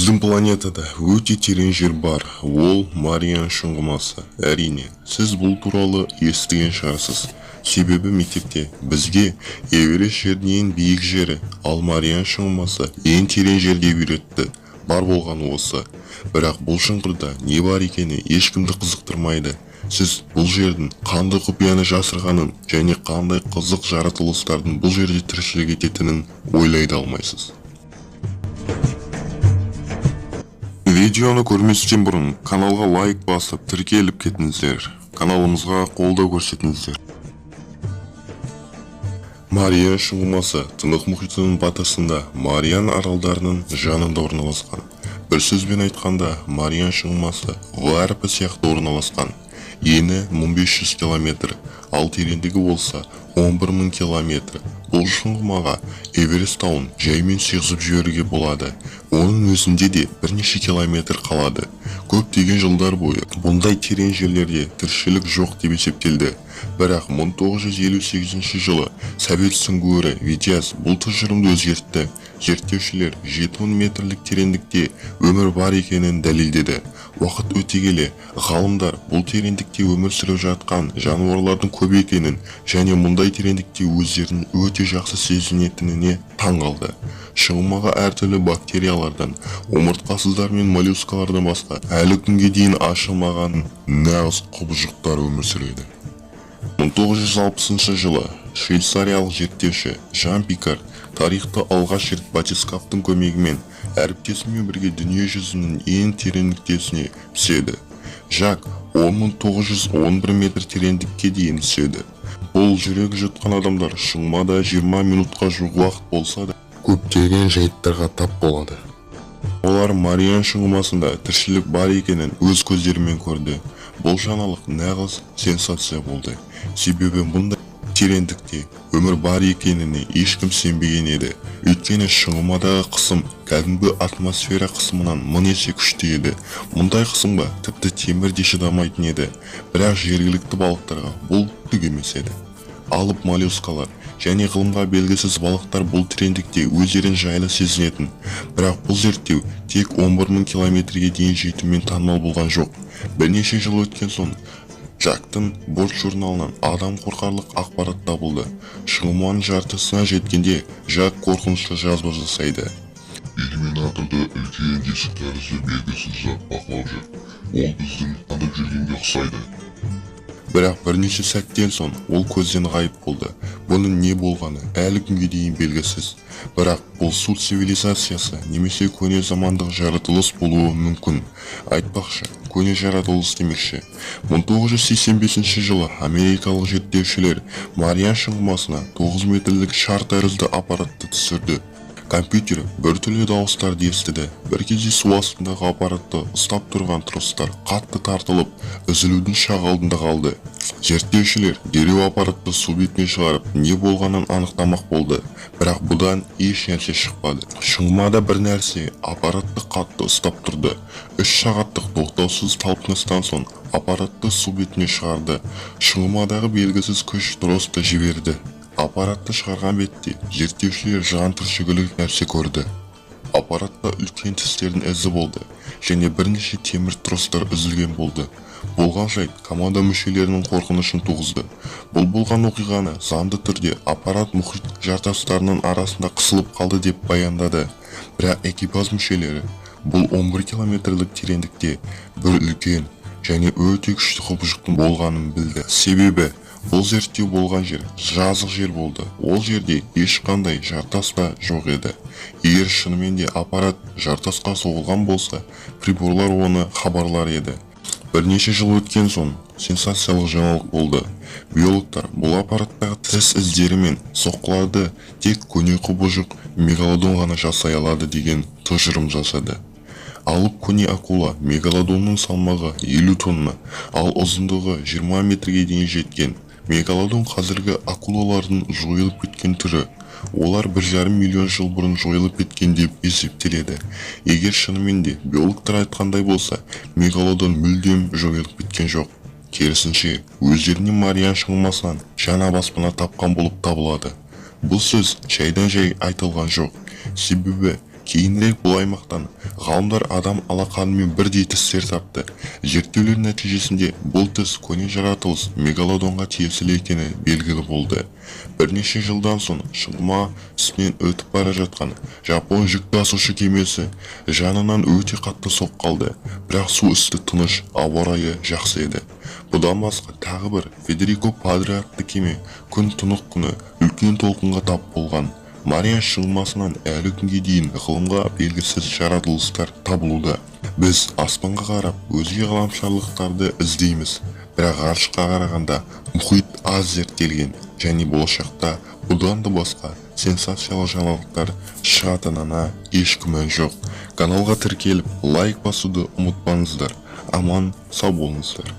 Біздің планетада өте терең жер бар, ол Мариан шұңғымасы. Әрине, сіз бұл туралы естіген шығарсыз. Себебі мектепте бізге Эверест жердің ең биік жері, ал Мариан шұңғымасы ең терең жер деп үйретті. Бар болғаны осы. Бірақ бұл шұңқырда не бар екені ешкімді қызықтырмайды. Сіз бұл жердің қандай құпияны жасырғанын және қандай қызық жаратылыстардың бұл жерде тіршілік ететінін ойлай да алмайсыз. Видеоны көрместен бұрын каналға лайк басып тіркеліп кетіңіздер. Каналымызға қолдау көрсетіңіздер. Мариан шұңғымасы Тынық мұхитының батысында Мариан аралдарының жанында орналасқан. Бір сөзбен айтқанда, Мариан шұңғымасы В әрпі сияқты орналасқан. Ені 1500 километр, ал тереңдігі болса 11.000 километр. Бұл шұңғымаға Эверест тауын жаймен сыйғызып жіберуге болады. Оның өзінде де бірнеше километр қалады. Көптеген жылдар бойы бұндай терең жерлерде тіршілік жоқ деп есептелді. Бірақ 1958 жылы Совет сүңгуірі Витязь бұл тұжырымды өзгертті. Зерттеушілер 7000 метрлік тереңдікте өмір бар екенін дәлелдеді. Уақыт өте келе, ғалымдар бұл тереңдікте өмір сүріп жатқан жануарлардың көп екенін және мұндай тереңдікте өздерін өте жақсы сезінетініне таң қалды. Шұңғымаға әртүрлі бактериялардан, омыртқасыздар мен моллюскалардан басқа әлі күнге дейін ашылмаған нағыз құбыжықтар өмір сүреді. 1960 жылы швейцариялық зерттеуші Жан Пикар тарихты алғаш рет батискафтың көмегімен әріптесімен бірге дүние жүзінің ең терең нүктесіне түседі. Жак 10911 метр тереңдікке дейін түседі. Бұл жүрек жұтқан адамдар шұңғымада 20 минутқа жуық уақыт болса да көптеген жайттарға тап болады. Олар Мариан шұңғымасында тіршілік бар екенін өз көздерімен көрді. Бұл жаңалық нағыз сенсация болды. Себебі мұндай тереңдікте өмір бар екеніне ешкім сенбеген еді. Өйткені шұңғымадағы қысым кәдімгі атмосфера қысымынан 1000 есе күшті еді. Мұндай қысымға тіпті темір де шыдамайтын еді. Бірақ жергілікті балықтарға бұл түк емес еді. Алып моллюскалар және ғылымға белгісіз балықтар бұл тереңдікте өздерін жайлы сезінетін. Бірақ бұл зерттеу тек 11000 километрге дейін жетумен танымал болған жоқ. Бірнеше жыл өткен соң Жактың борт журналынан адам қорқарлық ақпарат табылды. Шұңғыманың жартысына жеткенде Жак қорқынышты жазба жасайды. Иллюминаторда үлкен тесік тәрізді белгісіз зат бақылап жүр. Ол біздің танып жүргенге ұқсайды. Бірақ бірнеше сәттен соң ол көзден ғайып болды. Бұның не болғаны әлі күнге дейін белгісіз. Бірақ бұл су цивилизациясы немесе көне замандық жаратылыс болуы мүмкін. Айтпақшы, көне жаратылыс демекші. 1985 жылы америкалық зерттеушілер Мариан шұңғымасына 9 метрлік шар тәрізді аппаратты түсірді. Компьютер біртүрлі дауыстарды естіді. Бір кезде су астындағы аппаратты ұстап тұрған тростар қатты тартылып, үзілудің шақ алдында қалды. Зерттеушілер дереу аппаратты су бетіне шығарып, не болғанын анықтамақ болды. Бірақ бұдан еш нәрсе шықпады. Шұңғымада бір нәрсе аппаратты қатты ұстап тұрды. 3 сағаттық тоқтаусыз талпыныстан соң аппаратты су бетіне шығарды. Шұңғымадағы белгісіз күш тросты жіберді. Аппаратты шығарған бетте зерттеушілер жан түршігерлік нәрсе көрді. Аппаратта үлкен тістердің ізі болды және бірнеше темір тростар үзілген болды. Болған жайт команда мүшелерінің қорқынышын туғызды. Бұл болған оқиғаны заңды түрде аппарат мұхит жартастарының арасында қысылып қалды деп баяндады. Бірақ экипаж мүшелері бұл 11 километрлік тереңдікте бір үлкен және өте күшті құбыжықтың болғанын білді. Себебі бұл зерттеу болған жер жазық жер болды. Ол жерде ешқандай жартас та жоқ еді. Егер шынымен де аппарат жартасқа соғылған болса, приборлар оны хабарлар еді. Бірнеше жыл өткен соң сенсациялық жаңалық болды. Биологтар бұл аппараттағы тіс іздері мен соққыларды тек көне құбыжық мегалодон ғана жасай алады деген тұжырым жасады. Алып көне акула мегалодонның салмағы 50 тонна, ал ұзындығы 20 метрге дейін жеткен. Мегалодон қазіргі акулалардың жойылып кеткен түрі. Олар 1,5 миллион жыл бұрын жойылып кеткен деп есептеледі. Егер шынымен де биологтар айтқандай болса, мегалодон мүлдем жойылып кеткен жоқ. Керісінше, өздеріне Мариан шұңғымасынан жаңа баспана тапқан болып табылады. Бұл сөз жайдан жай айтылған жоқ. Себебі Кейінірек бұл аймақтан ғалымдар адам алақанымен бірдей тістер тапты. Зерттеулер нәтижесінде бұл тіс көне жаратылыс мегалодонға тиесілі екені белгілі болды. Бірнеше жылдан соң шығыма үстінен өтіп бара жатқан Жапон жүк тасушы кемесі жанынан өте қатты соққы алды. Бірақ су үсті тыныш, ауа райы жақсы еді. Бұдан басқа тағы бір Федерико Падре атты кеме күн тұнық күні үлкен толқынға тап болған. Мария шығымасынан әлі күнге дейін ғылымға белгісіз жаратылыстар табылуда. Біз аспанға қарап өзге ғаламшарлықтарды іздейміз, бірақ ғарышқа қарағанда мұхит аз зерттелген және болашақта бұдан да басқа сенсациялы жаңалықтар шығатынына еш күмән жоқ. Каналға тіркеліп лайк басуды ұмытпаңыздар. Аман сау болыңыздар.